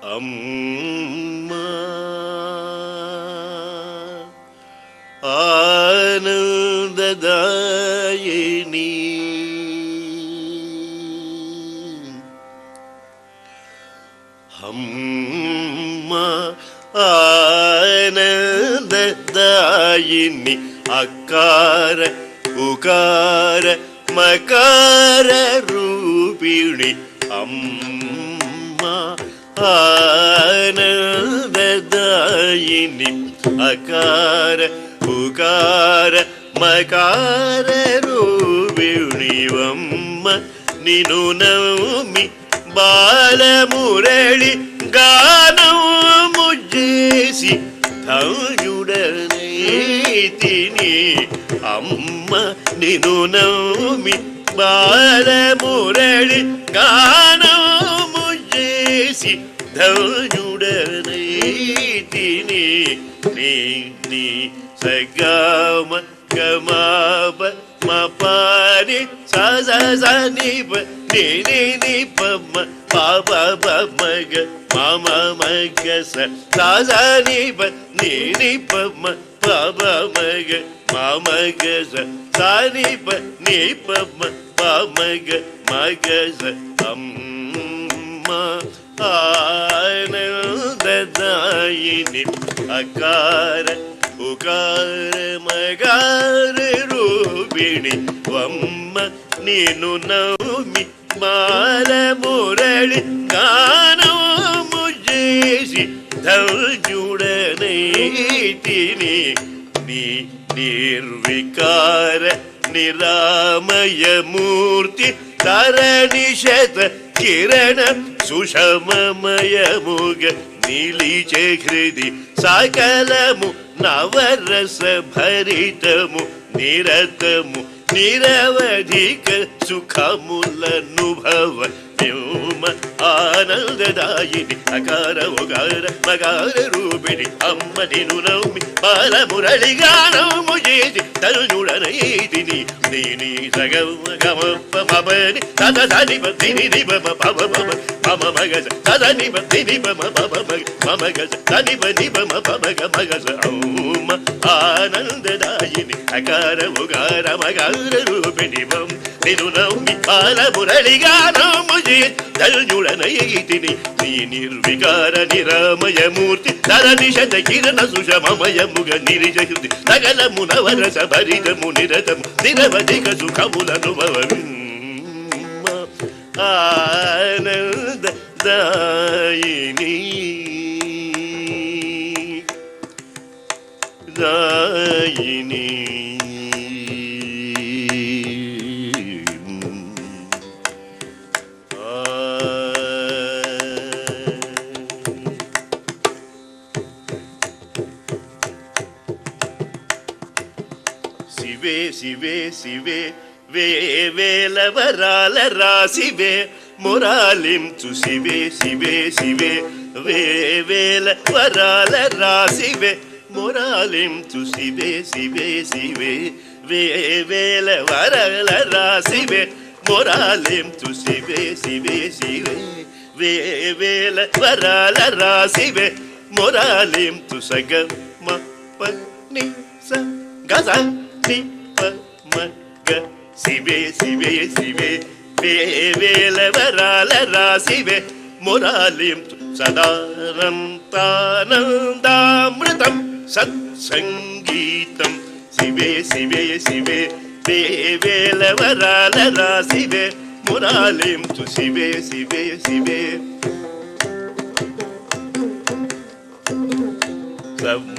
అమ్మా ఆనందదాయిని అమ్మా ఆనందదాయిని అకార ఉకార మకార రూపిణి అమ్మా ఆనందదాయిని అకార ఉకార మకార రూపిణివమ్మ నిను నౌమి బాలమురళి గానము చేసి ధనుడనైతిని అమ్మ నిను నౌమి బాలమురళి గానము చేసి ధనుడనైతిని నీ సగమ గమాప మపాని సజనిప ని పమ పాప మగ మమ మగ సజనిప ని పమ పాప మగ మమ గ సనిప ని పమ పమగ మగ అమ్మ ఆనందదాయిని అకార ఉకార మగార రూపిణి వమ్మ నేను నౌమి బాలమురళి గానము చేసి ధనుడనైతిని నీ నిర్వికార నిరామయమూర్తి తరణిశత కిరణ సుషమమయముగ నిలిచే హృది సకలము నవరస భరితము నిరతము నిరవధిక సుఖములనుభవ వ్యోమ ఆనందదాయిని అకార ఉగార మగార రూపిణి అమ్మ నిను నౌమి బాలమురళి గానము చేసి తరుణుడనైతిని దీని సగమ గమప మపని తద ధని పని నిపమ పవ పమ మమ మగజ తద నిపని నిపమ పవ మగ మమ గజ ధని పని పమ పమగ మగజ అమ్మ ఆనందదాయిని అకార ఉగార మగార రూపిణి మం నిను నౌమి బాలమురళి గానము చేసి తరుణుడనైతిని నీ నిర్వికార నిరామయమూర్తి తరణిశత కిరణ సుషమమయముగ నిరిజ హృది సకలము నవరస భరితము నిరతము నిరవధిక సుఖములనుభవ ఆనందదాయిని దాయిని శివే శివే శివే వేవేల వరాల రాశివే మురాలించు శివే శివే శివే వేవేల వరాల రాశివే మురాలించు శివే శివే శివే వేవేల వరాల రాశివే మురాలించు శివే శివే శివే వేవేల వరాల రాశివే మురాలించు సగమ పని స గజ ని పమగ శివే శివే శివే వేవేల వరాల రాశివే మురాలించు సదానంతానందామృతం సత్సంగీతం శివే శివే శివే వేవేల వరాల రాశివే మురాలించు శివే శివే శివే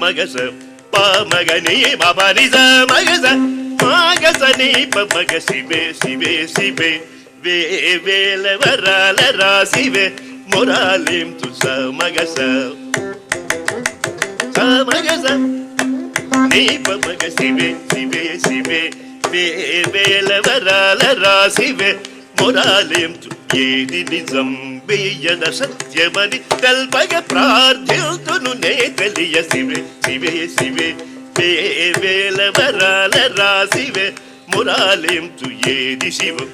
మగస పమగని మని మగస మగస ని పమగ శివే శివే శివే వేవేల వరాల రాశివే మురాలించు సమగస సమగస ని పమగ శివే శివే శివే వేవేల వరాల రాశివే మురాలించు ఏది నిజం బియ్యన సత్యమని తెల్పగ ప్రార్థితును నే తెలియ శివే శివే శివే వేవేల వరాల రాశివే మురాలించు ఏది శివం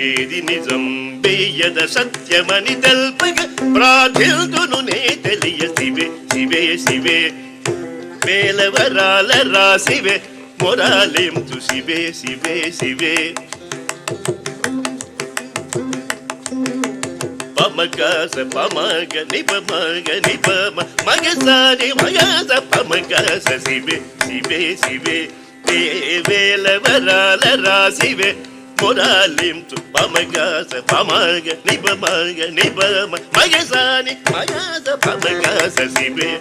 ఏది నిజం వేయద సత్యమని తెల్పగ ప్రార్థిల్దును నే తెలియ శివే శివే శివే వేలవరాల రాసివే మొరాలింతు శివే శివే శివే పమగస పమగ నిపమగ నిపమ మగసాని మగస పమగస శివే శివే శివే వేలవరాల రాసివే మొరాలింతు పమగస పమగ నిపమగ నిపమ మగసాని మగస పమగస శివే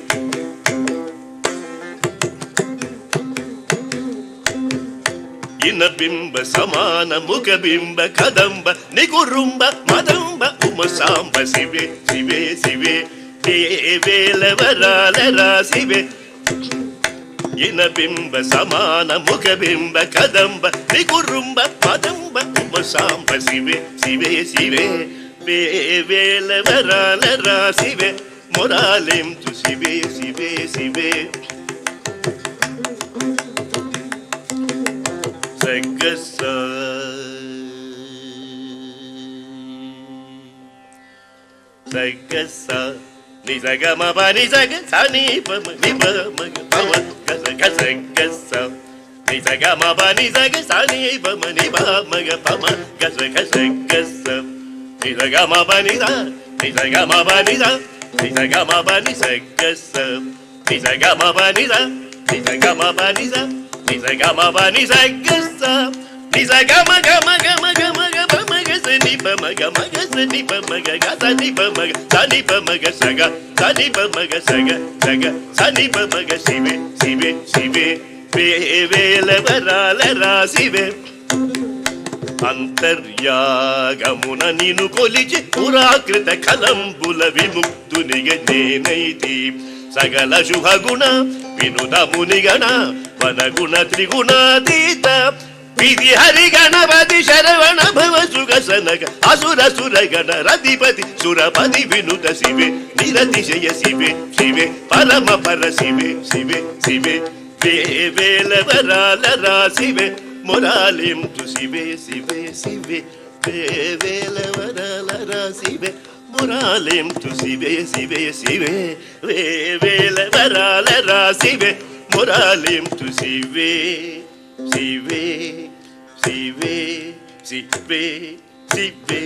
ఇనబింబ సమాన ముఖబింబ కదంబ నిగురుంబ మదంబ ఉమసాంబ శివే శివే శివే వేలవరాల రాసివే ఇనబింబ సమాన ముఖబింబ కదంబ నిగురుంబ మదంబ ఉమసాంబ శివే శివే శివే వేలవరాల రాసివే మొరాలింతు శివే శివే శివే సగస నిజగమ పని సగ సని పమ నిప మగ పమ గస గస గస నిజగమ పని సగ సని పమ నిప మగ పమ గస గస గస నిజగమ పని స నిజగమ పని స నిజగమ పని సగస నిజగమ పని స నిజగమ పని స నిజగమ పని సగస నిజగమ గమ గమ గమ గమ మగ సని పమ గమ గస ని పమ గ సని పమ గ సని పమ గ సగ సని పమ గ సగ సగ సని పమ గ శివే శివే శివే వేలవరాల రాసివే అంతర్యాగమున నిను కొలిచి పురాకృత కలంబుల విముక్తునిగ నేనైతి సగల శుభగుణ వినుదమునిగణ వనగుణ త్రిగుణాతీత విధి హరి గణపతి శరవణ భవ సుగసనగ అసుర సురగణ రధిపతి సురపతి వినుత శివే నిరతిశయ శివే శివే పరమ పర శివే శివే శివే వేలవరాల రాసివే మొరాలింతు శివే శివే శివే వేలవరాల రాసివే మొరాలింతు శివే శివే శివే వేలవరాల రాసివే మొరాలింతు శివే శివే శివే శివే శివే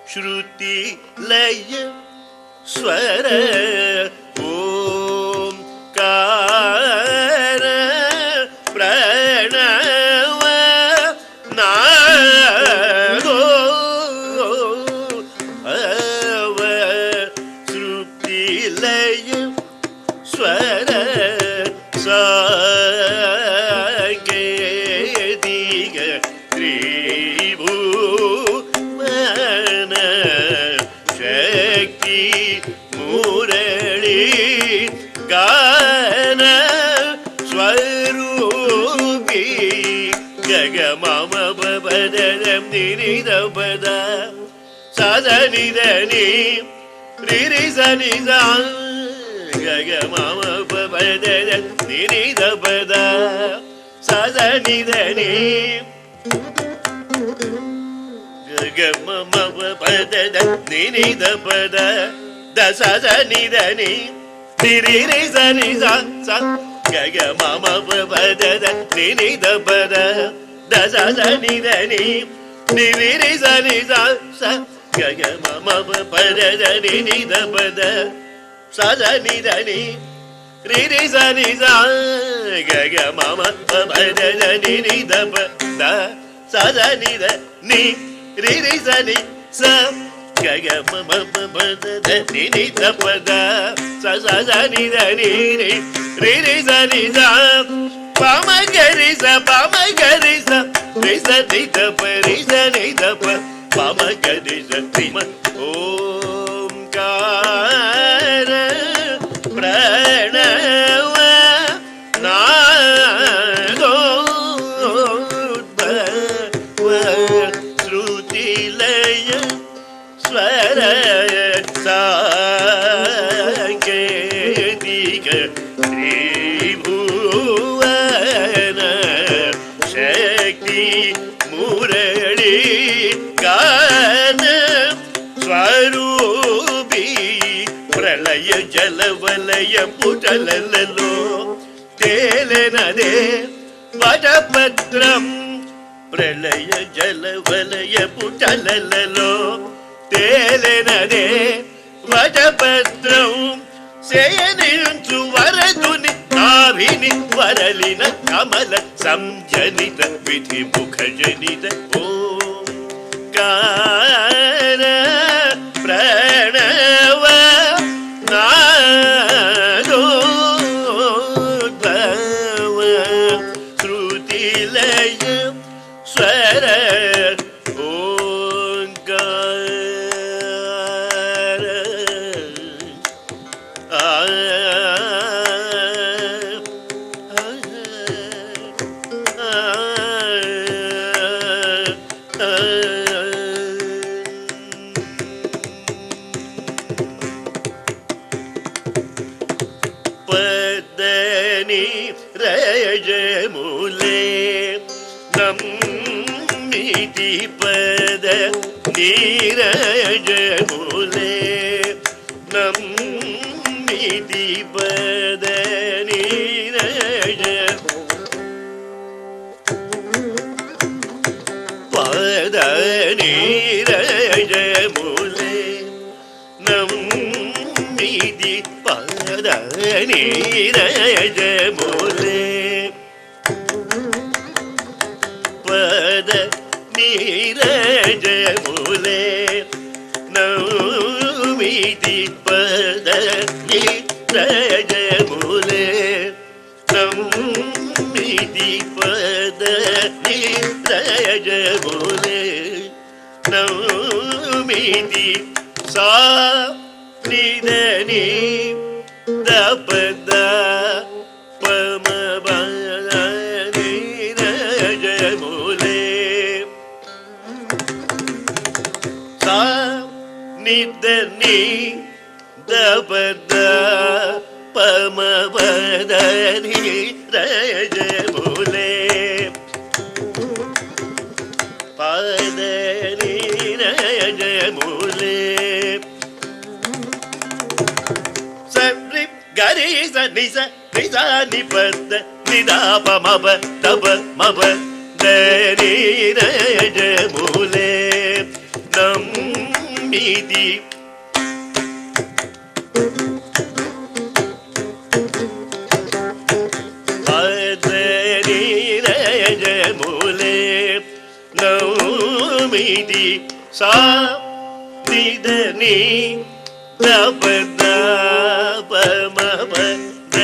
श्रुति लय स्वर ओंकार प्रणव नादो अव श्रुति लय स्वर साकेतिक त्रिभुवन మమ పదం నిద పద సద నిద ని రి సని గగ మమ పదం నిద పద సద నిద ని గగ మమ పదం నిద పద దస నిద ని రి సని స గగ మమ పదం నిద పద దస నిద ని రి సని స గగ మమ పదం నిద పద సద నిద ని రి సని స గగ మమ పదం నిద పద సద నిద ని రి సని స గగ మమ పదం నిద పద సద నిద ని రి సని స పమ గరి స రి స నిద ప రి స నిద ప పమ గరి స మ ఓంకార ప్రణవ నాదోద్భవ శ్రుతిలయ స్వర సాంకేతిక త్రిభువన శక్తి మురళి గాన స్వరూపి ప్రళయ జలవలయ పుటలలో తేలెనదే వటపత్రం ప్రళయ జలవలయ పుటలలో తేలెనదే వటపత్రం శయనించు వరదుని నాభిని వరలిన కమల సంజనిత విధి ముఖ జనిత ఓంకార ప్రణవ నాదోద్భవ శ్రుతిలయ స్వర రజములే నమ్మితి పద నీరజములే నమ్మితి పద నీరజ పద నీరజములే నమ్మితి పద నీరజములే పద నీరజములే నౌమితి పద నీరజములే నౌమితి పద నీరజములే నౌమితి సా నిదని దపద పమ నీరజములే సా నిదని దపద పమ నీరజములే పద నీరజములే గరి స ని స ని స ని పద ని ద ప మ ప ద ప మ ప ద ని రజములే నమ్మితి పద ని రజములే నమ్మితి సా ని ద ని ద ప ద పమ పద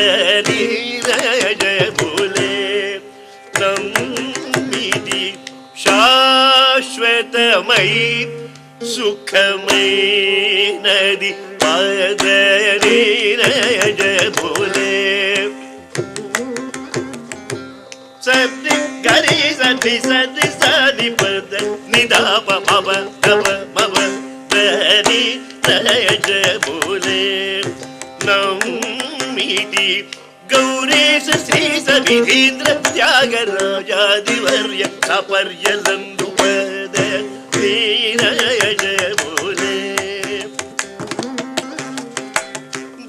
నీరజములే నమ్మితి శాశ్వతమై సుఖమై నది పద నీరజములే సత్య గరి సని సని సని పద నిదాప మమ నవ మమ దని జయములే నమిది గౌరీశ శ్రీశ విధీంద్ర త్యాగరాజాదివర్య సపర్యలందు పద జయములే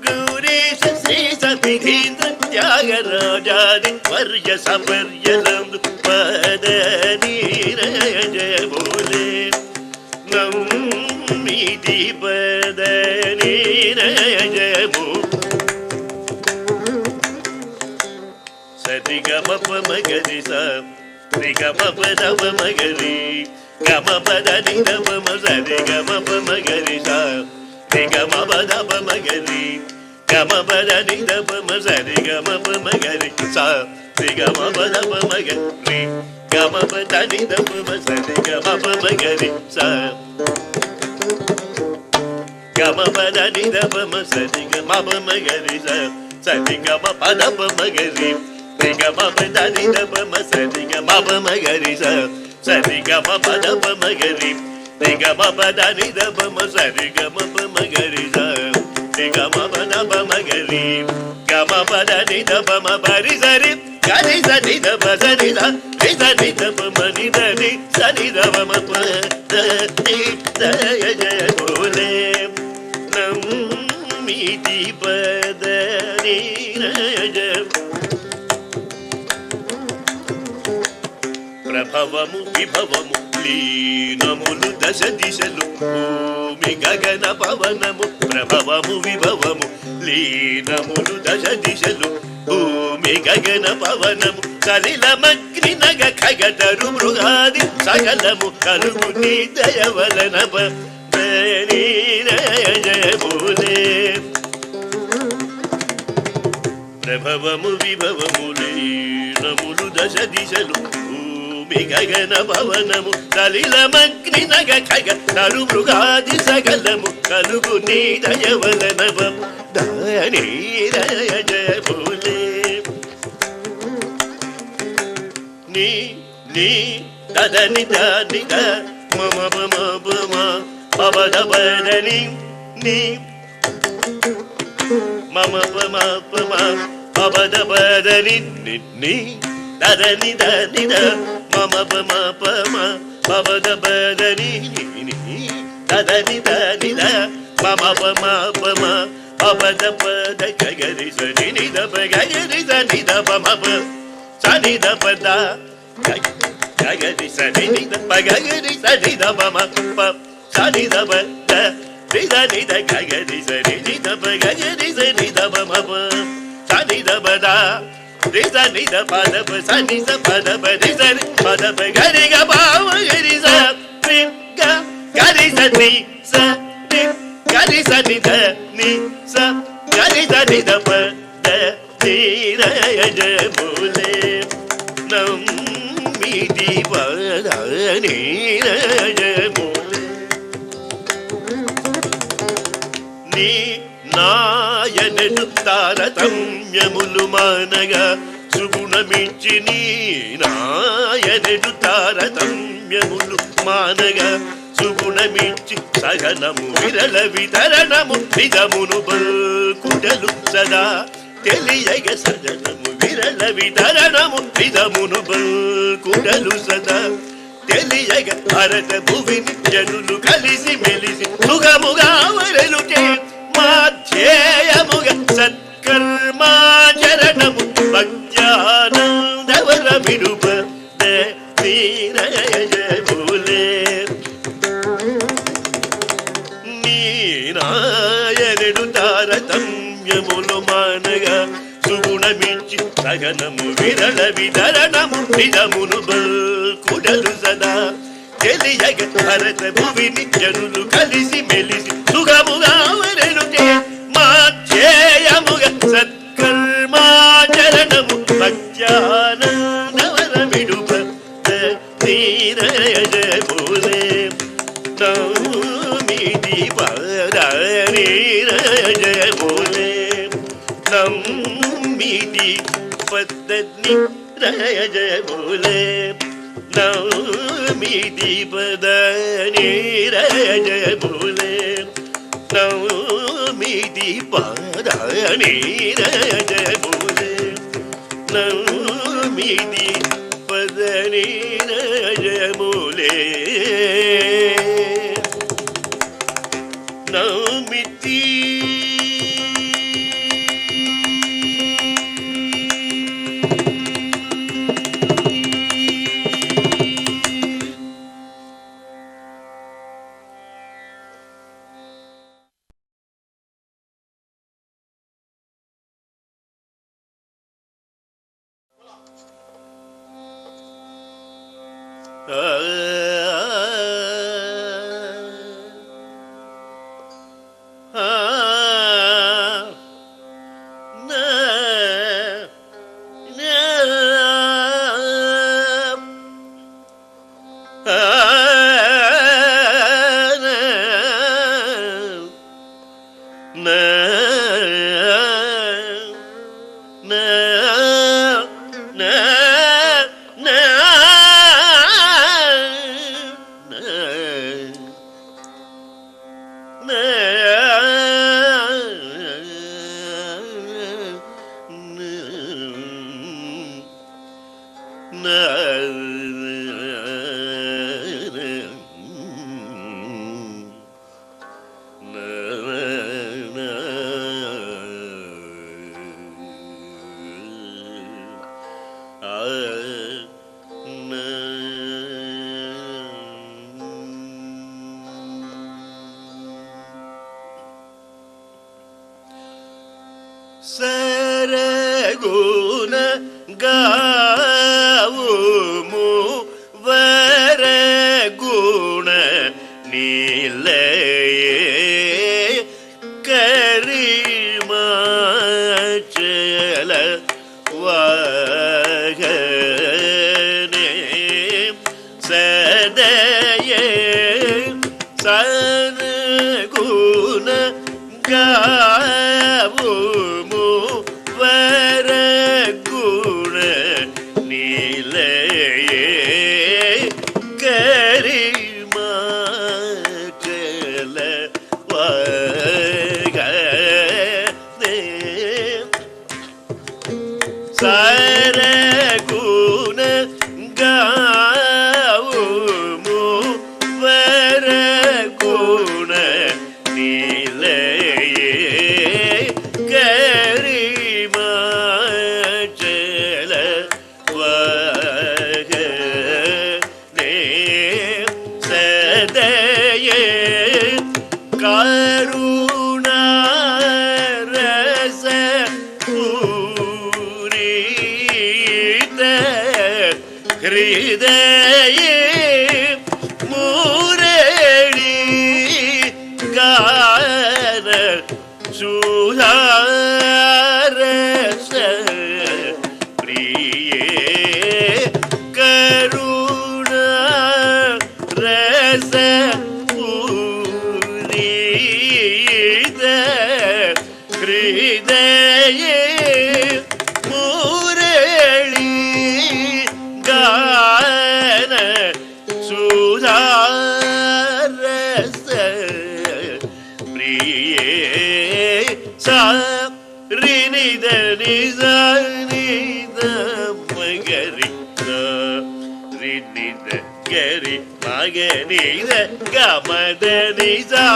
గౌరీశ శ్రీశ విధీంద్ర త్యాగరాజాదివర్య సపర్యలందు పద జయములే నమిది పద జయము సరి గమ మగరి సరి గమ పదవ మగరి గమ పద నిగమ సరి గమ మగరి సరి గమ పదవ మగరి గమ పద నిగమ సరి గమ మగరి సరి గమ పదవ మగరి గమ పద నిగమ సరి గమ మగరి గమ పద నిగమ సరి గమ మగరి సరి గమ పదవ మగరి గమ పద నిగమ సరి గమ మగరి సరి గమ పదవ మగరి గమ పద నిగమ సరి గమ మగరి సరి గమ పదవ మగరి గమ పద నిగమ పరి సరి గరి సరి దమ సరి రి సరి దమ మని దని సరి దమ ప జయ జయ భోలే నమిది పద జయ ప్రభవము విభవము లీనములు దశ దిశలు భూమి గగన పవనము ప్రభవము విభవము లీనములు దశ దిశలు భూమి గగన పవనము సలిలమగ్ని నగ ఖగతరు మృగాది సకలము కలుగు నీ దయవలన జయములే ప్రభవము విభవము లీనములు దశ దిశలు గగన భవనము సలిలమగ్ని నగ ఖగ తరు మృగాది సకలము కలుగు నీ దయవలన జయములే నీ నీ దదని దానిద మమ మమ మమ పవద పదని నీ మమ మమ మమ పవద పదని నీ దదని దనిద మమ పమ పమ పవద పదని దదని దనిద మమ పమ పమ పవద పద గగరి సని నిద గగరి సని ద పమ ప సని ద పద గగరి సని నిద గగరి సని ద పమ ప సని ద పద నిద నిద గగరి సని నిద గగరి సని ద పమ ప సని ద పద రిజ నిద పద సని స పద రిజ పద గరి గ బావ గరి స రి గ గరి స ని స రి గరి స ని ద ని స గరి ద ని ద ప ద ని ర జయములే నమిది పద ని ర జయములే నీ నాయనను తారతమ్యములు మానగా సుగుణమించి నీ నాయనను తారతమ్యములు మానగా సుగుణమించి సగనము విరళ వితరణము విధమును బల్కుడలు సదా తెలియగ సగనము విరళ వితరణము విధమును బల్కుడలు సదా తెలియగ భరత భువిని జనులు కలిసి మెలిసి సుగముగా వరలుటే మాధ్యేయముగ సత్కర్మాచరణము భక్త్యానందవర విడుప జయములే నీ నాయనుడు తారతమ్యములు మానగా సుగుణమించి సగనము విరళ విధరణము విధమును బల్కుడలు సదా తెలియగ భరత భువిని జనులు కలిసి మెలిసి సుగముగా వరలుటే మాధ్యేయముగ సత్కర్మాచరణము భక్త్యానందవర విడుప జయములే నమిది పద జయములే నమిది పదని जय बोले नवमी दीपद नीर जय बोले नवमी दीपद नीर जय बोले नवमी दीपद नीर जय बोले नवमी सरगुण गावुमु वरगुण नीलये करिमाचल वाहने सदये सरगुण गावुमु वरगुण नीलये करिमाचल वाहने सरगुण गावुमु वरगुण नीलये करिमाचल वाहने सदये करुणा रस पूरित हृदये मुरली गान सुधारस प्रिये करुणा रस पूरित हृदये मुरली गान सुधारस प्रिये सा रि नि द नि सा नि द मगरि रि नि द गरि मगनि द ग म द नि सा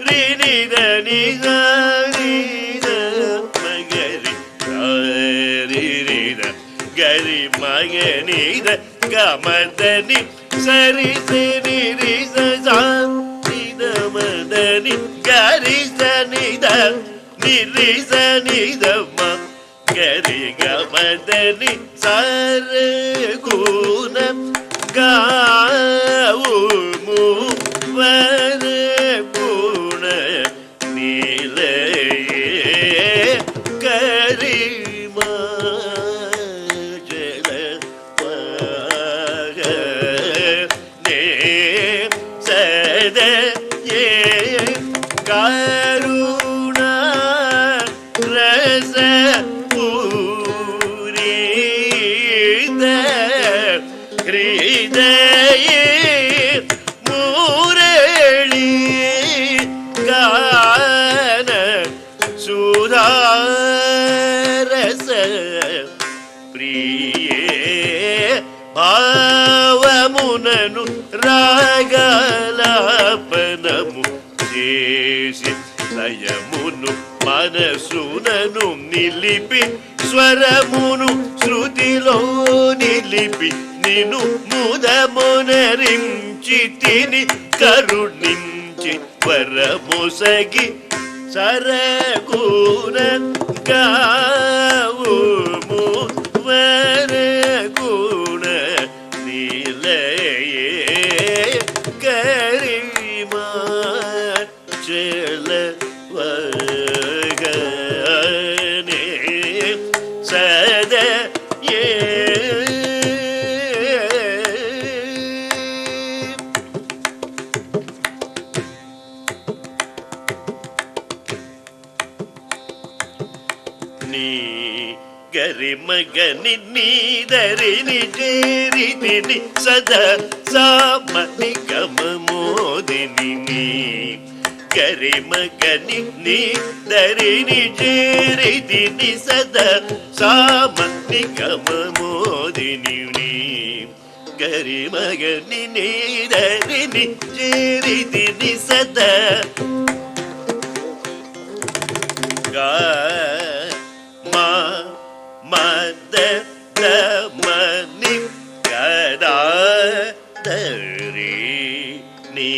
रि नि द नि सा नि द मगरि रि रि द गरि मगनि द ग म द नि सरि से नि रि सा नि द म द नि गरि स नि द नि रि स नि द म गरि ग म द नि सरगुण गावुमु वरगुण नीलये करिमाचल वाहने सदये करुणा रस पूरित రాగమును రాగాలాపనము చేసి లయమును మనసునను నిలిపి స్వరమును శృతిలో నిలిపి నిను ముదమునరించి తిని కరుణించి వరముసగి సరగుణ గావుము వరగుణ నిలయే గరిమా చల వగనే సద గరిమగని నీదరిని చేరితిని సదా సామని గమమోదిని గరిమగని నీదరిని చేరితిని సదా సామని గమమోదిని గరిమగని నీదరిని చేరితిని సదా మద మని గదాదరి నీ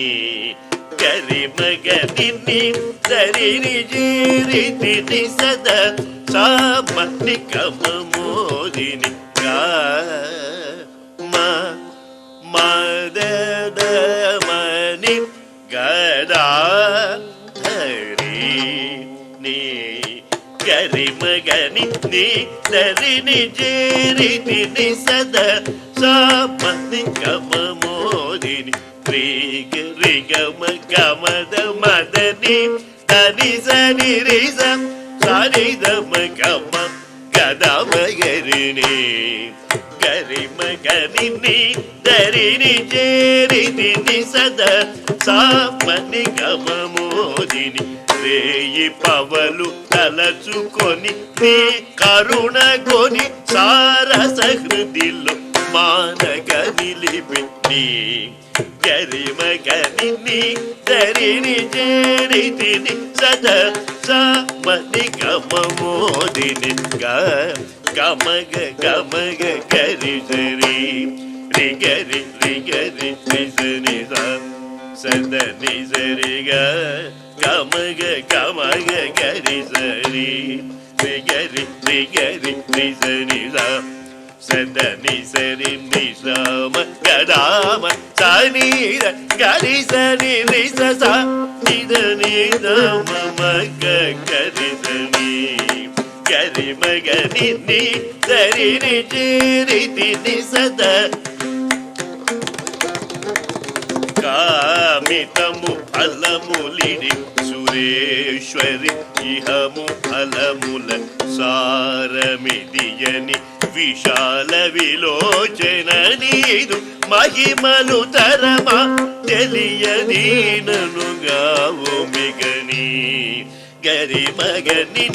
గరిమగని దరిని జీరితిని సదా సామని గమమోదిని మద మని గదాదరి నీ గరిమగని దరిని జీరితిని సదా సామని గమమోదిని రిగమ గమద మదని దని సని రిజ సరిదమ గమ గదమగరిని గరిమగని దరిని జీరితిని సదా సామని గమమోదిని రేయి పవలు తలచుకొని నీ కరుణ కొని సారస హృదిలో మానగ నిలిపి నీ గరిమగని దరిని చేరితిని సదా సామని గమమోదిని గమగ గమగ గరి సరి రిగరి రిగరి రిసని సదని సరిగ గమగ గమగ గరి సరి రిగరి రిగరి రిసని సదని సరి నిసమ గదామ సనీర గరి సని రిస నిదని దమ గరి సని గరిమగని దరిని చేరితిని సదా కామితము ఫలములిడి సురేశ్వరి ఇహము ఫలముల సారమిదియని విశాల విలోచన నీదు మహిమలు తరమా తెలియదీననుగావు మిగని గరిమగని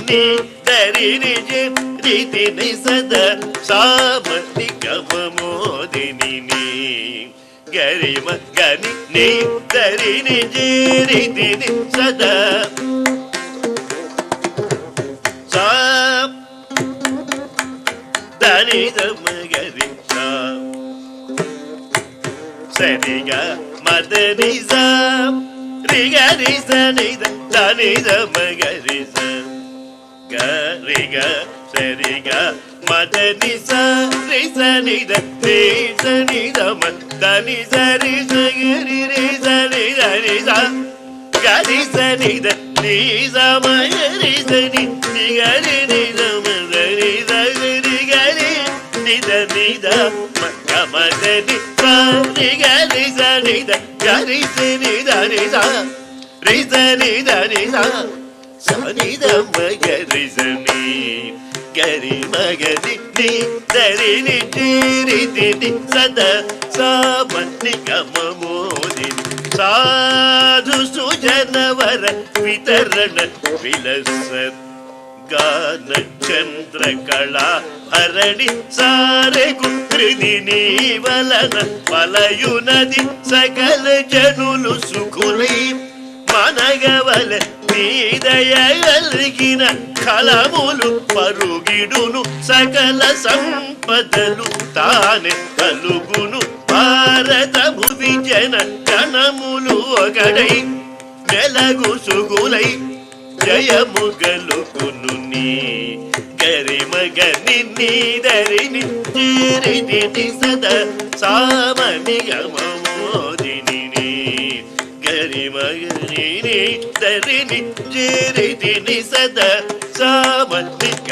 దరిని జీరితిని సదా సామని గమమోదిని గరిమగని దరిని జీరితిని సదా దని దమగరి సరిగా మదని రిగరి సని దని దమగరి గరిగ సరిగా మదని సరి సని సని దమ దని సరి సగరి రి సని దని గరి సని ని సమగరి సని గరి ని సమగరి సగరి గరి నిద నిద మగమదని సరి గరి సని గరి సని దని రి సని దని సని దమగరి సని గరిమగని దరిని జీరితిని సదా సామని గమమోదిని సాధు సుజనవర వితరణ విలస గాన చంద్రకళా భరణి సారెగు త్రిదిని వలన వలయునది సకల జనులు సుఖులై మనగవల నీదయగలిగిన కలములు పరుగిడును సకల సంపదలు తానే కలుగును భారతము విజన గణములు ఒకడై వెలగు సుగులై జయము గలుగును నీ గరిమగ నిన్నీదరిని చేరిని సదా సామనిగమోదిని గరిమగ నిన్నీదరిని చేరిని సదా సామనిగమోదిని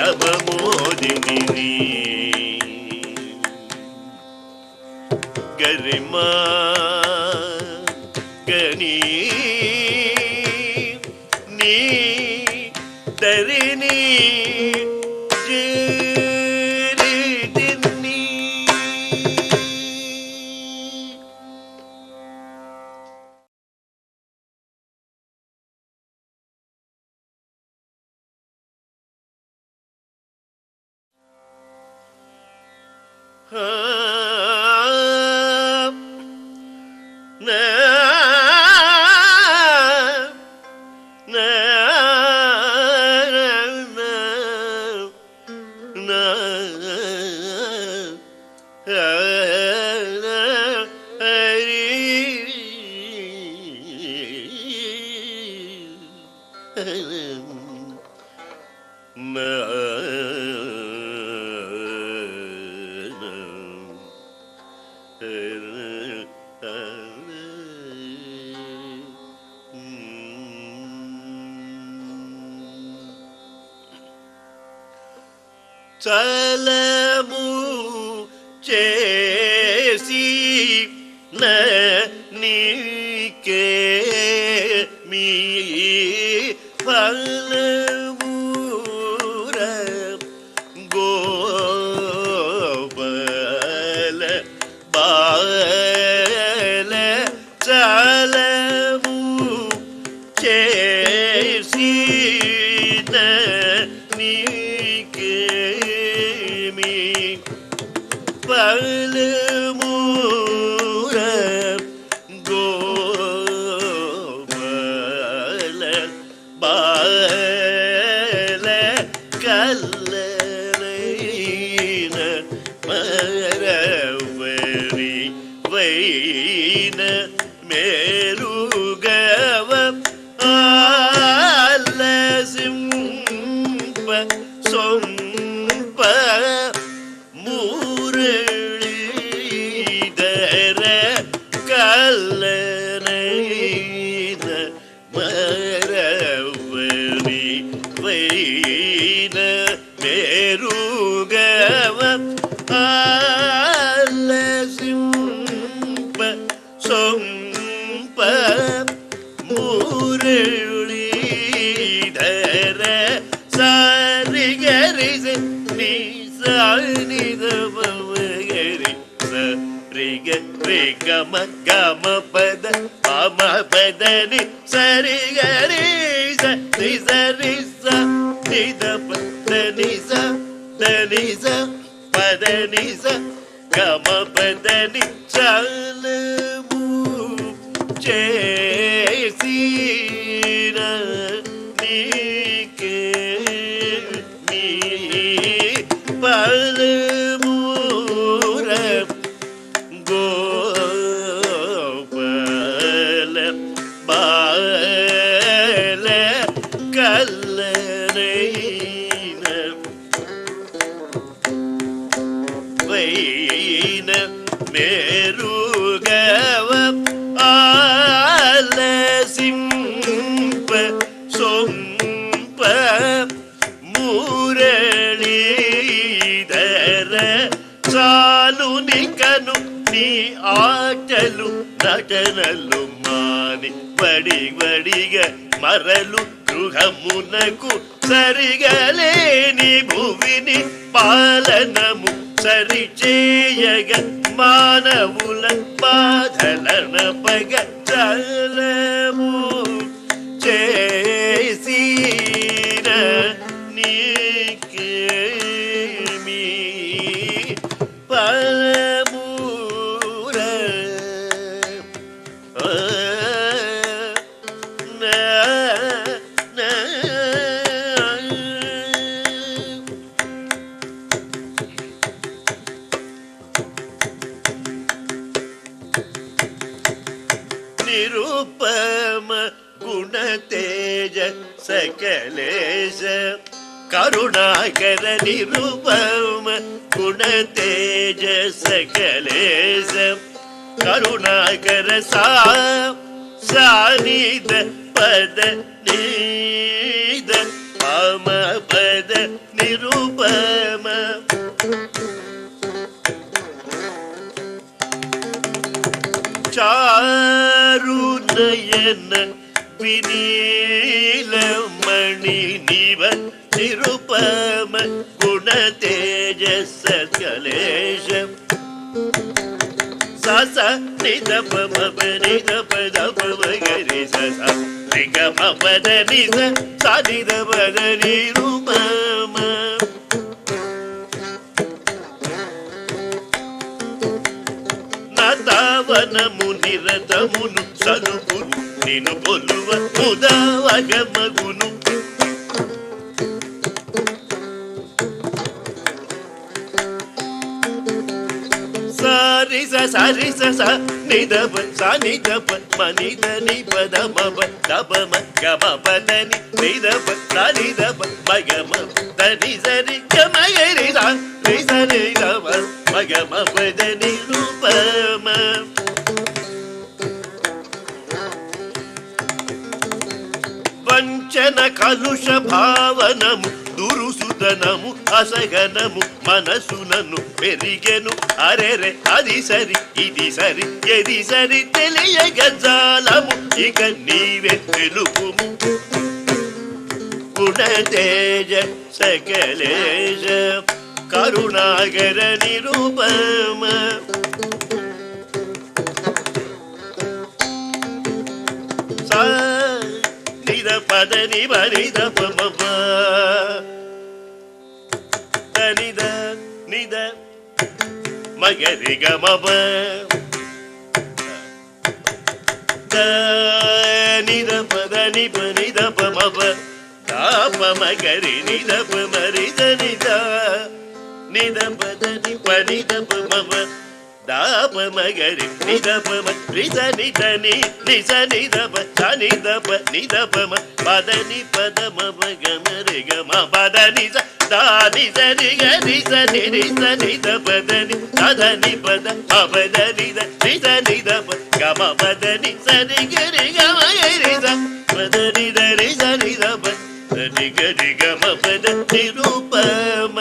గరిమా గని నీ దరిని చేరిని చలము చేసి నీకే మీ ఫలమూర గోబల బాల చలము చేసి పలమూర గోబల బాల కల్లరైన మరవరి వైన మేలుగవ ఆలసింప సొంప మురళీధర కల్లనైన మరవరి వైన మేరుగవ ఆలసింప సొంప మురళీధర సారిగరి నీ సానిదమగరి సరిగ రిగమ గమ పద పమ పదని సరిగరి సరి సరి నిద పదని దని పదని గమ పదని చలము చేసి నీకే మీ పలమూర గోబల బాల కల్లనైన వైన మేరుగవ ఆలసింప సొంప మురళీధర చాలునికను నీ ఆటలు నటనలు మాని వడి వడిగ మరలు గృహమునకు సరిగలేని భువిని పాలనము సరిచేయగ మానవుల బాధలన పగ చలము చేసిన నీకేమి పరముర నిరుపమ గుణతేజ సకలేశ కరుణాకర నిరుపమ గుణతేజ సకలేశ కరుణాకర సానిద పద నీద పమ పద నిరుపమ చారునయన వినీలమణి నివ నిరుపమ గుణ తేజ సకలేశ సస నిద పమ నిద పద పగరి సస నిగమ పద నిద సనిద పద నిరుపమ నతవనము నిరతమును సనుపును నిను పొలువ ముదవగమగును సరిస నిదప సనిదప మనిద నిపద మప దపమ గమ పదని నిదప సనిదప మగమ దని సరి గమగరి సరి గమ మగమ పదని రూపమ వంచన కలుష భావనము దురుసుదనము అసగనము మనసునను పెరిగెను అరెరె అది సరి ఇది సరి ఎది సరి తెలియగ జాలము ఇక నీవే తెలుపుము గుణ తేజ సకలేశ కరుణాకర నిరూపమ నిద పద నిద పమ నిద నిద మగరి గమ నిద పద నిద పమ దాప మగరి నిద మరిద నిద నిద పద నిద పమ దాప మగరి నిద పమ రిద నిద నిజ నిద నిద నిద పమ పద ని పద మమ గమ రి గమ పద నిజ దాని సరి గరి సని నిజ నిద పద ని సద ని పద పద నిద నిజ నిద గమ పద ని సరి గరి గమ గరి స పద నిద నిజ నిద పద గరి గమ పద నిరూపమ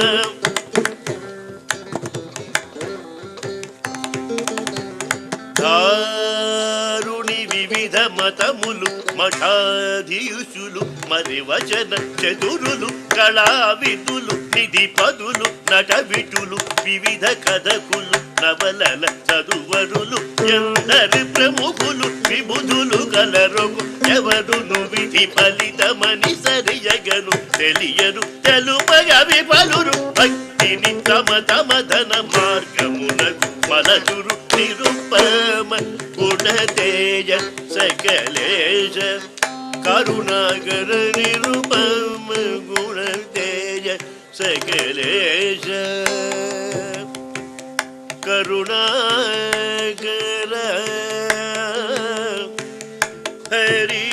దారుణి వివిధ మతములు మఠాధీయుషులు మరి వచన చతురులు కళావిధులు నిధి పదులు నట విటులు వివిధ కథకులు నవలల చదువరులు ఎందరి ప్రముఖులు విబుధులు కలరొగు ఎవరును విధి ఫలితమని సరియగను తెలియను తెలుపగ విఫలురు భక్తిని తమ తమ ధన మార్గమునకు మలచురు నిరుపమ గుణ తేజ సకలేశ కరుణాకర నిరుపమ గుణ తేజ సకలేశ కరుణాకర హరి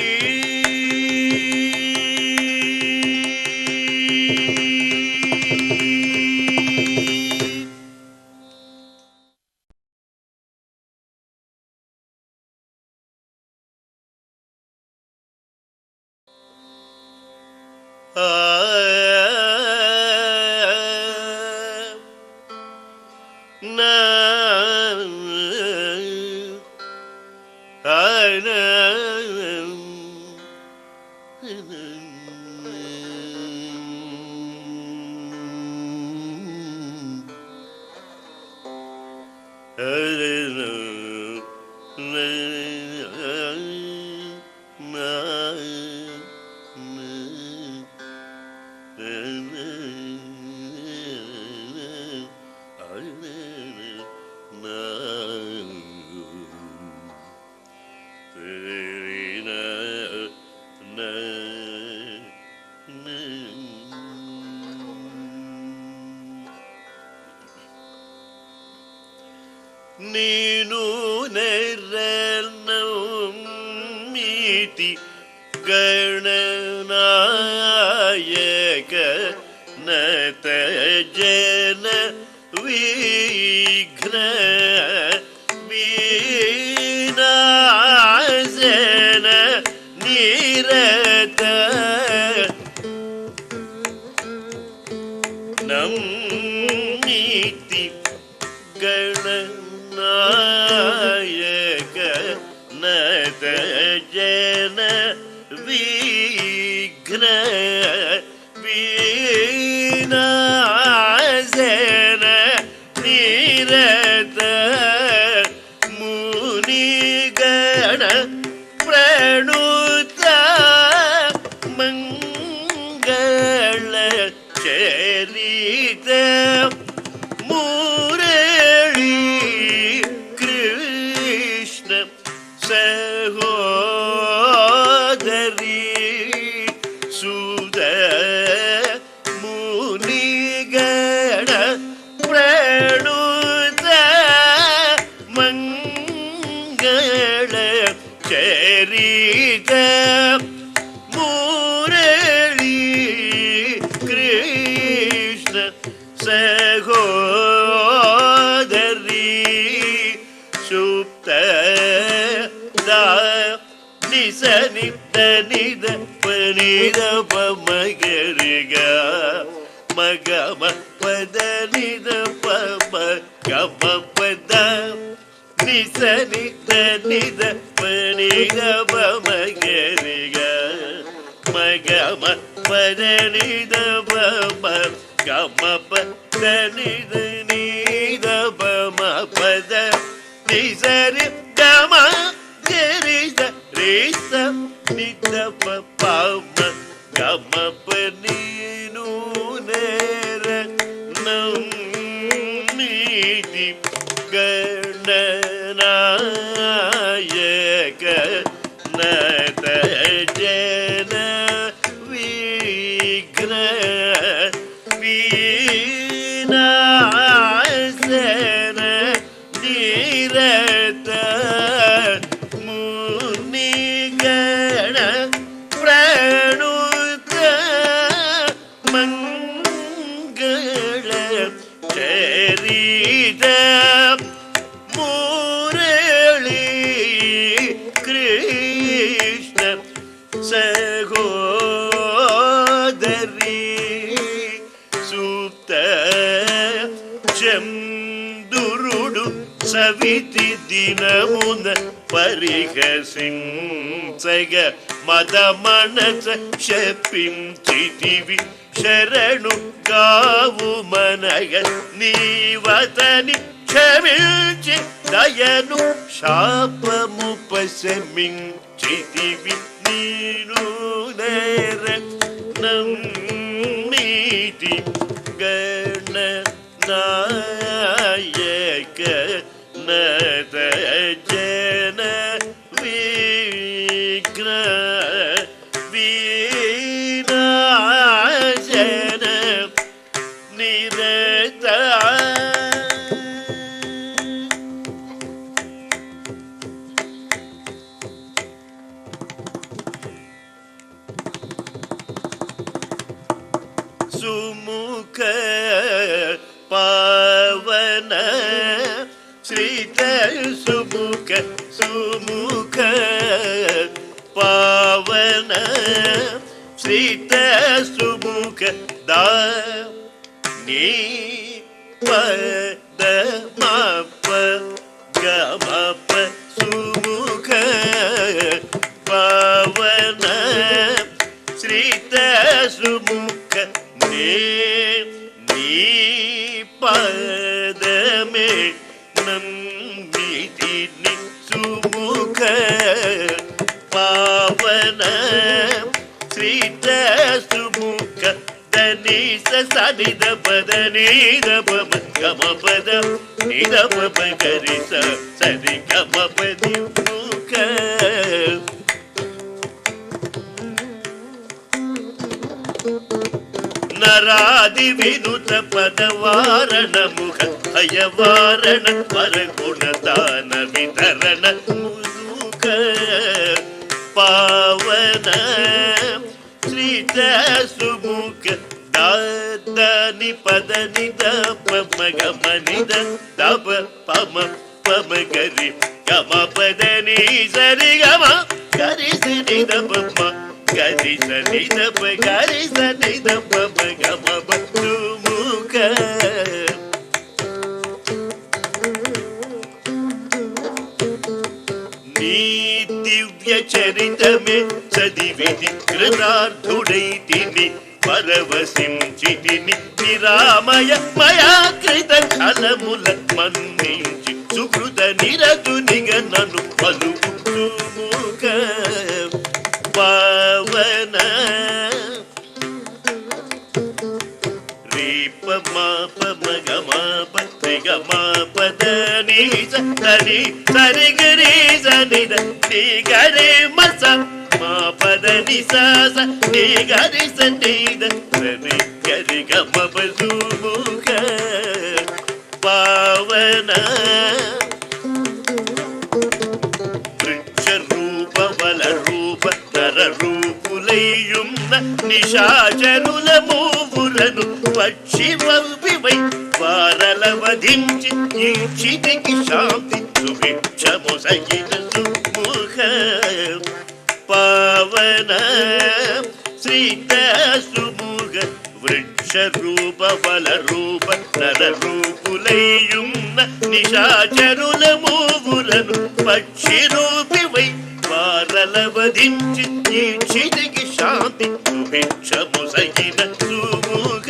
ನೀತಿ ಗಣನಾಯಕ ನತ ಜನ ವಿಘ್ನ ವಿನಾಶನ ನಿರತ ನಮ್ ನೀತಿ ಗಣನಾಯಕ ನತ ಜನ ವಿಘ್ನ ವಿನಾಶನ ನಿರತ ಮುನಿಗಣ ಪ್ರಣುತ ಮಂಗಳ ಚರಿತ ಮುರಳಿ ಕೃಷ್ಣ ಸಹೋದರಿ ಸುಧ ಮುನಿಗಣ ಪ್ರಣುತ ಮಂಗಳ ಚರಿತ ಮುರಳಿ ಕೃಷ್ಣ ಸಹೋದರಿ ಸುಪ್ತ ನಿಸ ನಿದ ನಿದ ಪನಿದ ಪಮಗರಿಗ ಮಗ ಪದ ನಿದ ಪಮ ಗಮ ಪದ ನಿಸ ನಿದ ನಿದ ಪನಿದ ಪಮಗರಿಗ ಮಗ ಪದ ನಿದ ಪಮ ಗಮ ಪದ ನಿದ ನಿದ ಪಮ ಪದ ನಿಸರಿ ಗಮ ಗರಿಸ ರೇಸ ನಿದ ಪಮ ಗಮ ಪನೀನು ನೇರ ನಂ ನೀತಿ ಗಣನಾಯಕ ನತ ಜನ ವಿಘ್ನ ವಿನಾಶನ ನಿರತ ಮುನಿಗಣ ಪ್ರಣುತ ಮಂಗಳ ಚರಿತ ಮುರಳಿ ಕೃಷ್ಣ ಸಹೋದರಿ ಸುಪ್ತ ಚಂದುರುಡು ಸವಿತಿ ದಿನಮುನ ಪರಿಹಸಿಂಸಗ ಮದ ಮನಸ ಶಪಿಂಚಿತಿವಿ ಶರಣು ಗಾವು ಮನಗ ನೀವತನಿ ಕ್ಷಮಿಂಚಿ ದಯನು ಶಾಪಮುಪಶಮಿಂಚಿತಿವಿ ನೀನು ನೇರ ನಂ ನೀತಿ ಗಣನಾಯಕ ನತ ಜನ ವಿಘ್ನ ವಿನಾಶನ ನಿರತ ಸುಮುಖ ಪಾವನ ಶ್ರೀತ ಸುಮುಖ ಸುಮುಖ ಪಾವನ ಶ್ರೀತ ಸುಮುಖ ದಾ ನೀ ಪದ ಮಪ ಗಮಪ ಸುಮುಖ ಪಾವನ ಶ್ರೀತ ಸುಮುಖ ನೇ ನೀ ಪದ ಮೇ ನಂಬಿತಿ ನಿ ಸುಮುಖ ಪಾವನ ಶ್ರೀತ ಸುಮುಖ ದನಿ ಸನಿದ ಪದ ನೀದ ಪಮ ಗಮ ಪದ ನಿದ ಪಮ ಗರಿಸ ಸರಿ ಗಮ ಪದಿ ಮುಖ ನರಾದಿ ವಿನುತ ಪದವಾರಣ ಮುಖ ಭಯವಾರಣ ಪರಗುಣ ದಾನ ವಿತರಣ ಮುಖ ಪಾವನ ಶ್ರೀತ ಸುಮುಖ ದಾನಿ ಪದ ನಿದ ಪಮ ಗಮ ನಿದ ದಪ ಪಮ ಪಮ ಗರಿ ಗಮ ಪದ ನೀ ಸರಿ ಗಮ ಗರಿ ಸರಿ ದ ಪಮ ಗರಿ ಸರಿ ದ ಪ ಗರಿ ಸರಿ ದ ಪಮ ಗಮ ಸುಮುಖ ದಿವ್ಯ ಚರಿತಮೆ ಚದಿವಿನಿ ಕೃತಾರ್ಥುಡೈತಿನಿ ಪರವಶಿಂಚಿತಿನಿ ನಿರಾಮಯ ಮಯಾಕೃತ ಫಲಮುಲ ಮನ್ನಿಂಚಿ ಸುಕೃತ ನಿರತು ನಿಗನನು ಪಲುವು ಸುಮುಖ ಪಾವನ ರೀಪ ಮಾಪ ಮಗ ಮಾಪ ತ್ರಿಗ ಮಾಪದ ನೀಸ ಸರಿ ಸರಿ ಗರಿ ಸನಿದ ನೀ ಗರಿ ಮಸ ಮಾಪದ ನಿಸಾಸ ನೀ ಗರಿ ಸನಿದ ಸರಿ ಗರಿ ಗಮ ಸುಮುಖ ಪಾವನ ವೃಕ್ಷ ರೂಪ ಬಲ ರೂಪ ನರ ರೂಪುಲೈಯುಂನ నిశాచరుల మూవులను పక్షి వంపివై వారలవధించి ఈక్షితికి శాంతి సుభిక్షముసగిన సుముఖ పావన శ్రీత సుముఖ వృక్ష రూప బల రూప నర రూపులైయున్న నిశాచరుల మూవులను పక్షి రూపివై వారలవధించి ఈక్షితికి శాంతి సుభిక్షముసగిన సుముఖ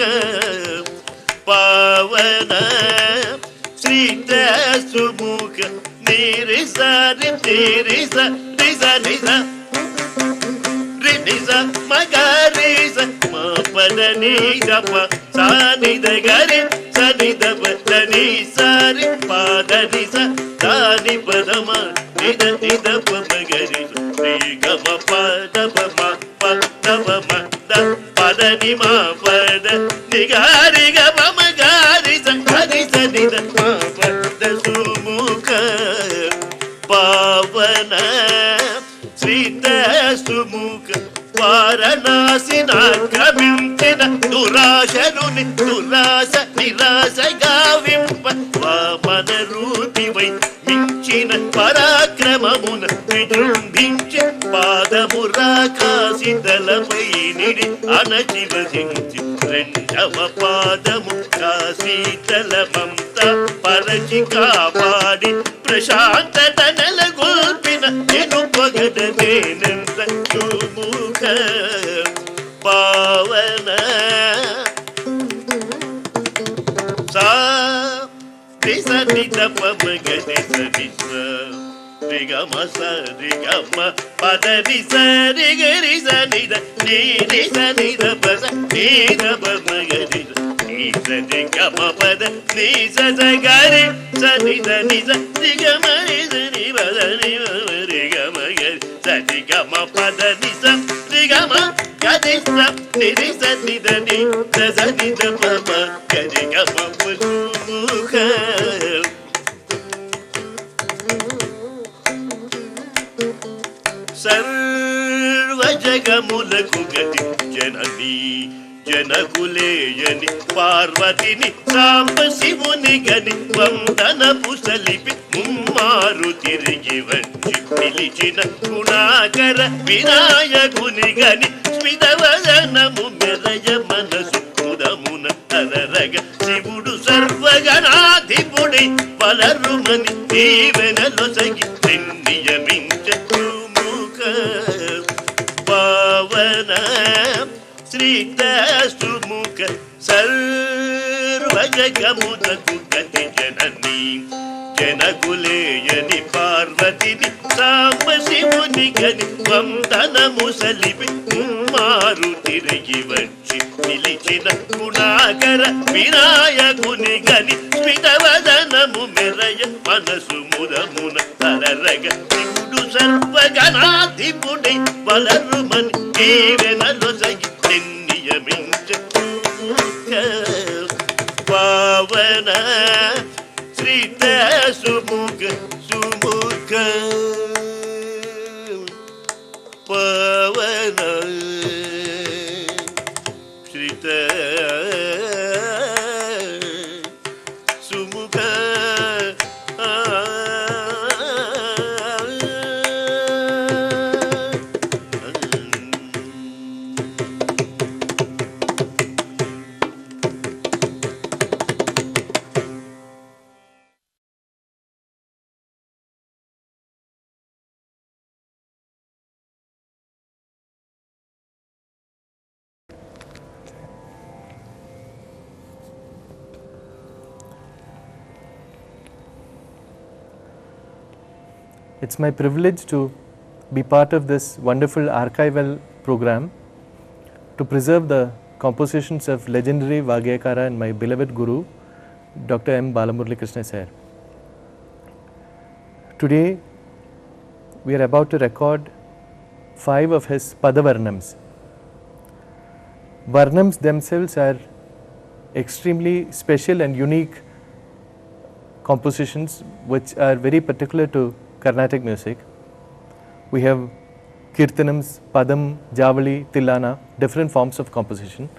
పావన శ్రీత సుముఖ నిరిస నిరిస నిజ నిజ నిజ మగరిస పద నిజ ప సానిద గరి సనిద పద ని సారి పాద నిజ దాని పదమ నిద నిద పమ గరి శ్రీ గమ పద పమ పద పమ ద పద ని మా పద ని గారి గమ గారి సని సనిద మా పద సుముఖ పావన శ్రీత సుముఖ వారణాసి నాగమించిన దురాశనుని దురాశ నిరాశ గావింప వామన రూపివై మించిన పరాక్రమమున విజృంభించి పాదమురాకాశితలపై నిడి అణచివసించి రెండవ పాదము కాశీతలమంత పరచి కాపాడి ప్రశాంతత నెలగొల్పిన నేను పొగడనేనంత సుముఖ పావన సా నిద పమ గని సని రిగమ సరి గమ పద ని సరి గరి సని ద ని ని సని ద పద ని ద పమ గరి ని సని గమ పద ని స గరి సని ద ని స ని గమ ని సని పద ని రి గమ గరి సని గమ పద ని స రి గమ గరి స ని రి స ని ద ని ద స ని ద పమ గరి గమ సుముఖ సర్వ జగములకు గతి జనని జనకులేయని పార్వతిని సాంబ శివుని గని వందన పుసలిపి ముమ్మారు తిరిగి వచ్చి పిలిచిన గుణాకర వినాయకుని గని స్మితవదనము మెరయ మనసు ముదమున తరరగ శివుడు సర్వగణాధిపుడై వలరుమని దీవెనలొసగి నియమించ సుముఖ పావన శ్రీత సుముఖ సర్వ జగమునకు గతి జనని జనకులేయని పార్వతిని సాంబ శివుని గని వందనము సలిపి ముమ్మారు తిరిగి వచ్చి నిలిచిన గుణాకర వినాయకుని గని స్మితవదనము మెరయ మనసు ముదమున తరరగ శివుడు సర్వగణాధిపుడై వలరుమని దీవెనలొసగి నియమించ పావన శ్రీత Sumukha Sumukha It's my privilege to be part of this wonderful archival program to preserve the compositions of legendary Vagyakara and my beloved Guru, Dr. M. Balamurali Krishna Sir. Today, we are about to record 5 of his Padavarnams. Varnams themselves are extremely special and unique compositions which are very particular to Carnatic music. We have Kirtanams, Padam, Javali, Tillana, different forms of composition.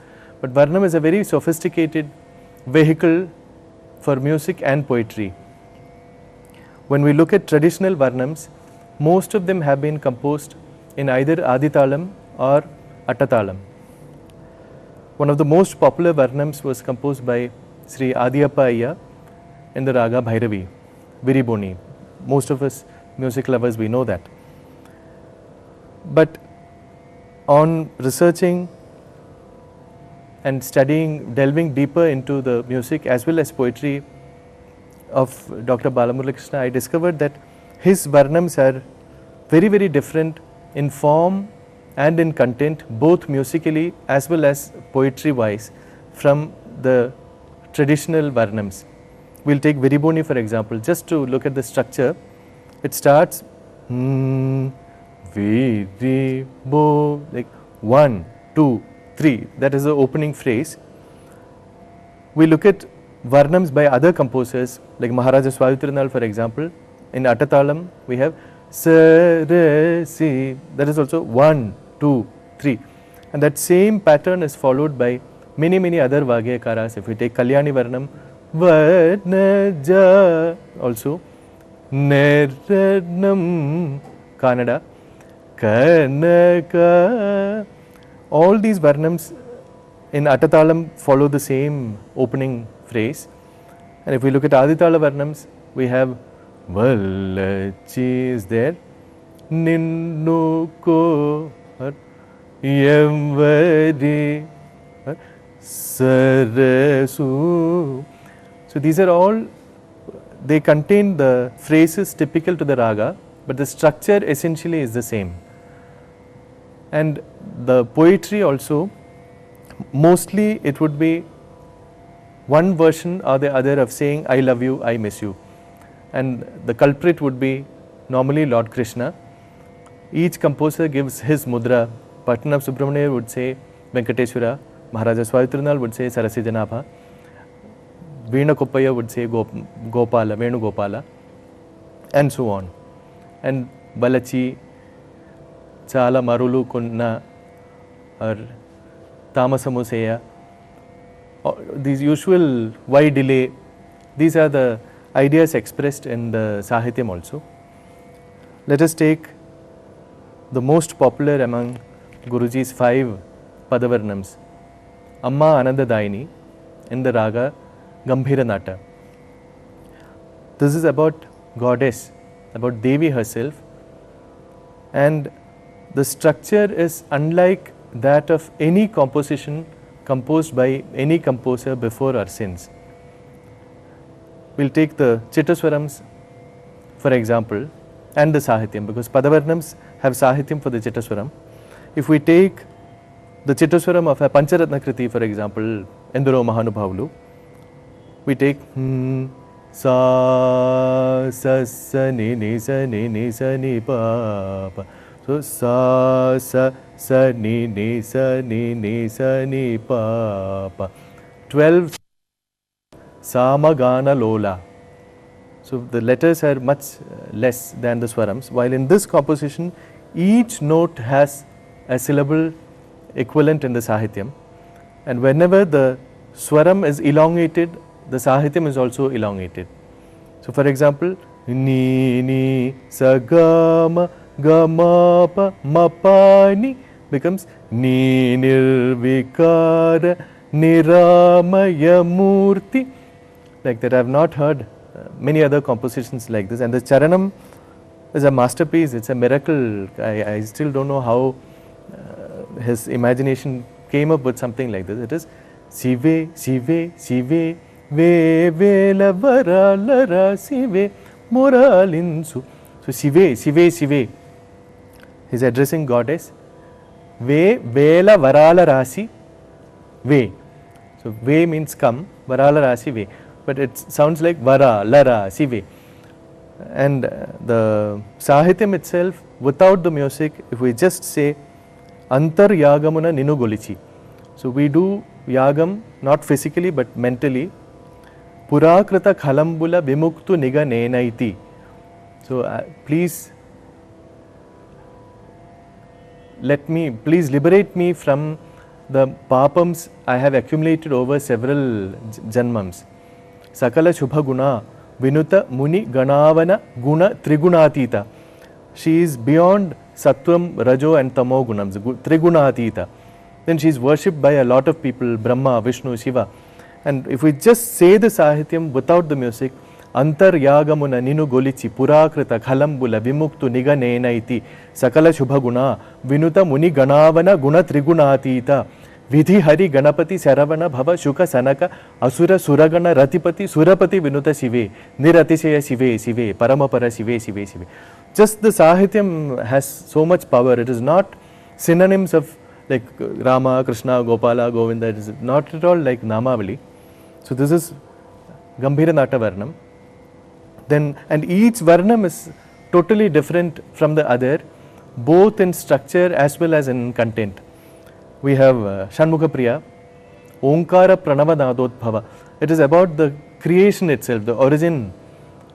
But Varnam is a very sophisticated vehicle for music and poetry. When we look at traditional Varnams, most of them have been composed in either Aditalam or Attatalam. One of the most popular Varnams was composed by Sri Adiyappa Ayya in the Raga Bhairavi, Viriboni. Most of us music lovers, we know that. But on researching and studying, delving deeper into the music as well as poetry of Dr. Balamurali Krishna, I discovered that his Varnams are very, very different in form and in content, both musically as well as poetry wise, from the traditional Varnams. We'll take Viriboni for example. Just to look at the structure, it starts Viribo, like 1, 2, 3, that is the opening phrase. We look at Varnams by other composers like Maharaja Swamitrinal for example. In Attatalam we have Sarasi, that is also 1, 2, 3, and that same pattern is followed by many other Vagyakaras. If we take Kalyani Varnam, Varnaja also, Neranam, Kannada, Kanaka, all these Varnams in Attatalam follow the same opening phrase. And if we look at Aditala Varnams, we have Valachi is there, Ninnuko, Yamvari, Sarasu. So these are all, they contain the phrases typical to the raga, but the structure essentially is the same. And the poetry also, mostly it would be one version or the other of saying I love you, I miss you. And the culprit would be normally Lord Krishna. Each composer gives his mudra. Pattanam Subramanian would say Venkateshwara, Maharaja Swamitrinal would say Sarasi Janabha, Veena Koppaya would say Gopala, Venu Gopala, and so on. And Balachi, Chala Marulu Kunna, or Tamasamuseya, these usual why delay, these are the ideas expressed in the Sahityam also. Let us take the most popular among Guruji's 5 Padavarnams, Amma Anandadaini in the raga Gambhira Nata. This is about goddess, about Devi herself, and the structure is unlike that of any composition composed by any composer before or since. We'll take the Chittaswarams for example and the Sahityam, because Padavarnams have Sahityam for the Chittaswaram. If we take the Chittaswaram of a Pancharatna Kriti for example, Enduro Mahanubhavulu, we take Sa Sa Sa Ni Ni Sa Ni Ni Sa Ni Pa Pa. So Sa Sa Sa Ni Ni Sa Ni Ni Sa Ni Pa Pa. 12 Samagana Lola. So the letters are much less than the swarams, while in this composition each note has a syllable equivalent in the Sahityam, and whenever the swaram is elongated, the Sahityam is also elongated. So for example, Ni Ni Sa Ga Ma Ga Ma Pa Ma Pa Ni becomes Ni Nirvikara Niramaya Murti. Like that, I have not heard many other compositions like this, and the Charanam is a masterpiece, it's a miracle. I still don't know how his imagination came up with something like this. It is Sive, Sive, Sive, Ve, Ve, Lavara, Lara, Sive, Moralinsu. So Shive, Shive, Shive. He's addressing goddess. Ve, Vela, Varala Rasi, Ve. So Ve means come, Varala Rasi, Ve. But it sounds like Vara, Lara, Sive. And the Sahityam itself, without the music, if we just say Antar Yagamuna Ninu Golichi. So we do Yagam not physically but mentally. Purakrita Khalambula Vimuktu Niga Nenaiti. So please liberate me from the papams I have accumulated over several janmams. Sakala Shubha Guna Vinuta Muni Ganavana Guna Trigunatita. She is beyond Sattvam, Rajo and Tamo Gunams, Trigunatita. Then she is worshipped by a lot of people, Brahma, Vishnu, Shiva. And if we just say the Sahityam without the music, Antar Yagamuna Ninu Golichi Purakrita Khalambula Vimuktu Niga Nenaiti Sakala Shubha Guna Vinuta Muni Ganavana Guna Trigunatita Vidhi Hari Ganapati Saravana Bhava Shuka Sanaka Asura Suragana Ratipati Surapati Vinuta Shive Niratisaya Shive Shive Paramapara Shive Shive Shive. Just the Sahityam has so much power. It is not synonyms of like Rama, Krishna, Gopala, Govinda. It is not at all like Namavali. So this is Gambhira Nata Varnam. Then, and each Varnam is totally different from the other, both in structure as well as in content. We have Shanmukha Priya, Omkara Pranava Nadodbhava. It is about the creation itself, the origin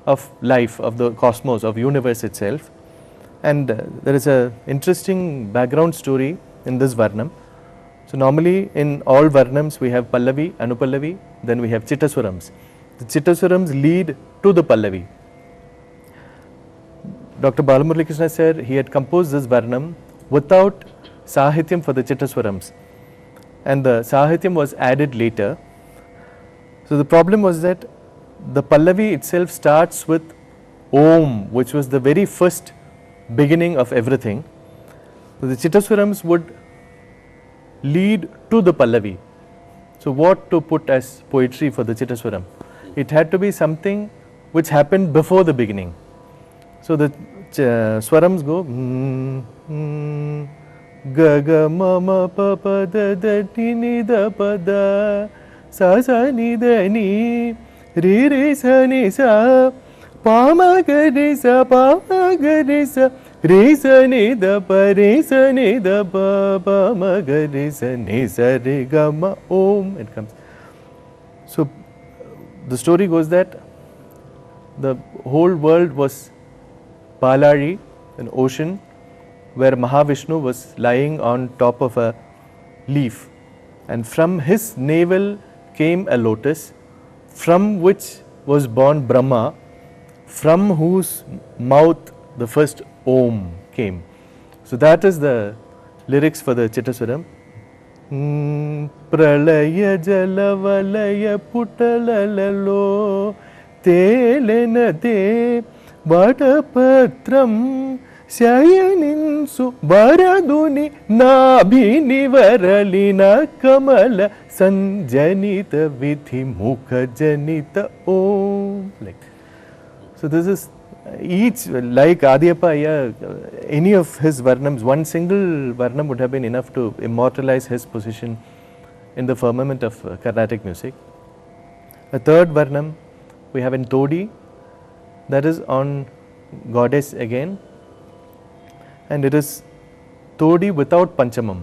of life, of the cosmos, of universe itself. And there is an interesting background story in this Varnam. So normally in all Varnams we have Pallavi, Anupallavi, then we have Chittaswarams. The Chittaswarams lead to the Pallavi. Dr. Balamurali Krishna said he had composed this Varnam without Sahityam for the Chittaswarams, and the Sahityam was added later. So the problem was that the Pallavi itself starts with Om, which was the very first beginning of everything. So the Chittaswarams would lead to the Pallavi. So what to put as poetry for the Chittaswaram? It had to be something which happened before the beginning. So the Swarams go Ga ga ma ma pa pa da da ti ni da pa da sa sa ni da ni re re sa ni sa pa ma ga re sa pa ma ga re sa re sa ni da pa ma ga re sa ni sa re ga ma om. It comes. So the story goes that the whole world was Palari, an ocean, where Mahavishnu was lying on top of a leaf, and from his navel came a lotus, from which was born Brahma, from whose mouth the first Om came. So that is the lyrics for the Chittaswaram. Pralaya jalavalaya putalalalo telena te Vadapatram Shayaninsu Varaduni Nabhinivaralina Kamala Sanjanita Vidhi Mukha Janita Om. Like, so this is each, like Adiyappa, any of his Varnams, one single Varnam would have been enough to immortalize his position in the firmament of Carnatic music. A third Varnam we have in Todi, that is on goddess again, and it is Todi without Panchamam.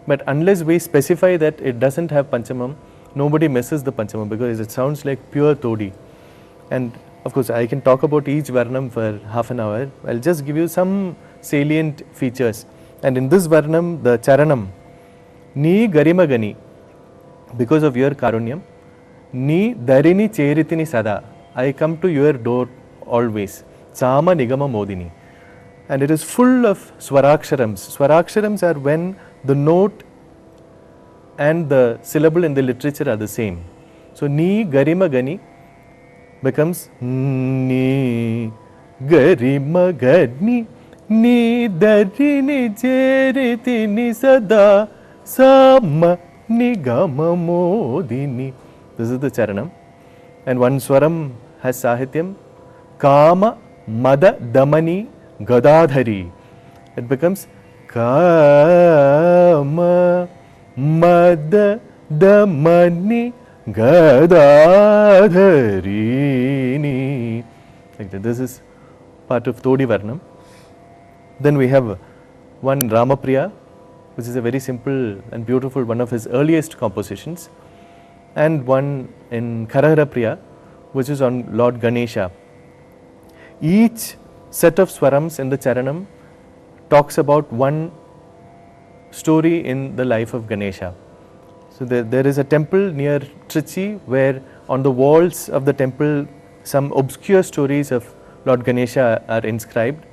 But unless we specify that it doesn't have Panchamam, nobody misses the Panchamam because it sounds like pure Todi. And of course, I can talk about each Varnam for half an hour. I'll just give you some salient features. And in this Varnam, the Charanam, Ni Garimagani, because of your Karunyam, Ni Darini Cheritini Sada, I come to your door always. Sama Nigama Modini. And it is full of Swaraksharams. Swaraksharams are when the note and the syllable in the literature are the same. So Ni Garimagani becomes Ni Garimagani Ni Darini Cheritini Sada Sama Nigama Modini. This is the Charanam. And one Swaram has Sahityam. Kama Mada Damani Gadadhari. It becomes Kama Mada Damani Gadadharini. Like that. This is part of Todi Varnam. Then we have one Ramapriya, which is a very simple and beautiful, one of his earliest compositions, and one in Karahara Priya, which is on Lord Ganesha. Each set of swarams in the Charanam talks about one story in the life of Ganesha. So there is a temple near Trichy where on the walls of the temple some obscure stories of Lord Ganesha are inscribed,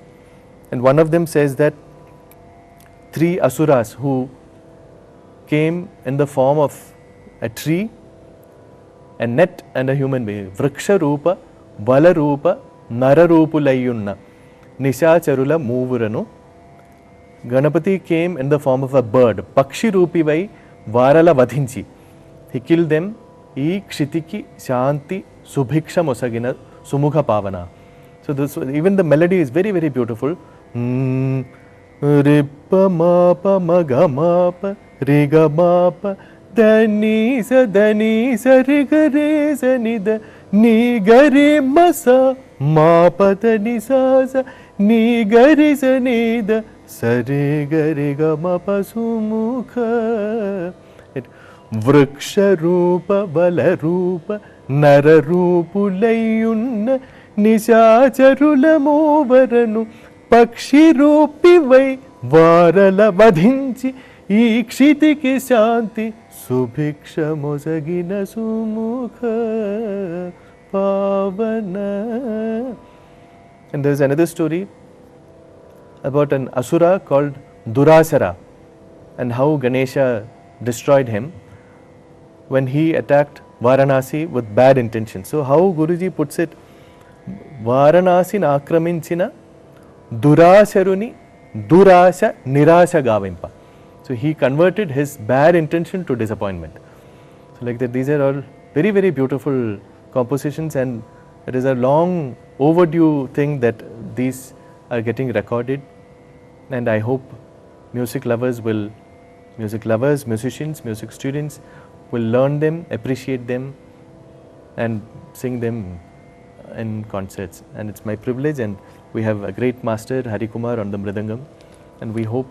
and one of them says that 3 asuras who came in the form of a tree, a net and a human being, Vriksha Rupa, Bala Rupa, Nara Rupulayunna, Nishacharula Muvuranu. Ganapati came in the form of a bird, Pakshi Rupi vai Varala Vadhinchi. He killed them, E Kshitiki Shanti Subhiksha Mosagina Sumukha Pavana. So this, even the melody is very, very beautiful. Rippa Mapa Maga Mapa Riga Mapa Danisa Danisa Riga Reza Nida Nigari Masa Mapa Danisa Nigari Zanida Sari Gariga Mapa Sumukha. Vriksha Rupa Bala Rupa Nara Rupulayunna Nishacharula Movaranu Pakshi Rupi vai Varala Vadhinchi Ikshitiki Shanti Subhiksha Mosagina Sumukha Pavana. And there is another story about an asura called Durasara and how Ganesha destroyed him when he attacked Varanasi with bad intentions. So how Guruji puts it, Varanasi akraminchina Durasaruni Durasha Nirasha Gavimpa. So he converted his bad intention to disappointment. So like that, these are all very, very beautiful compositions, and it is a long overdue thing that these are getting recorded, and I hope music lovers, musicians, music students will learn them, appreciate them and sing them in concerts. And it's my privilege, and we have a great master, Hari Kumar, on the Mridangam, and we hope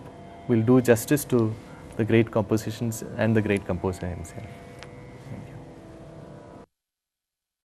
we'll do justice to the great compositions and the great composer himself.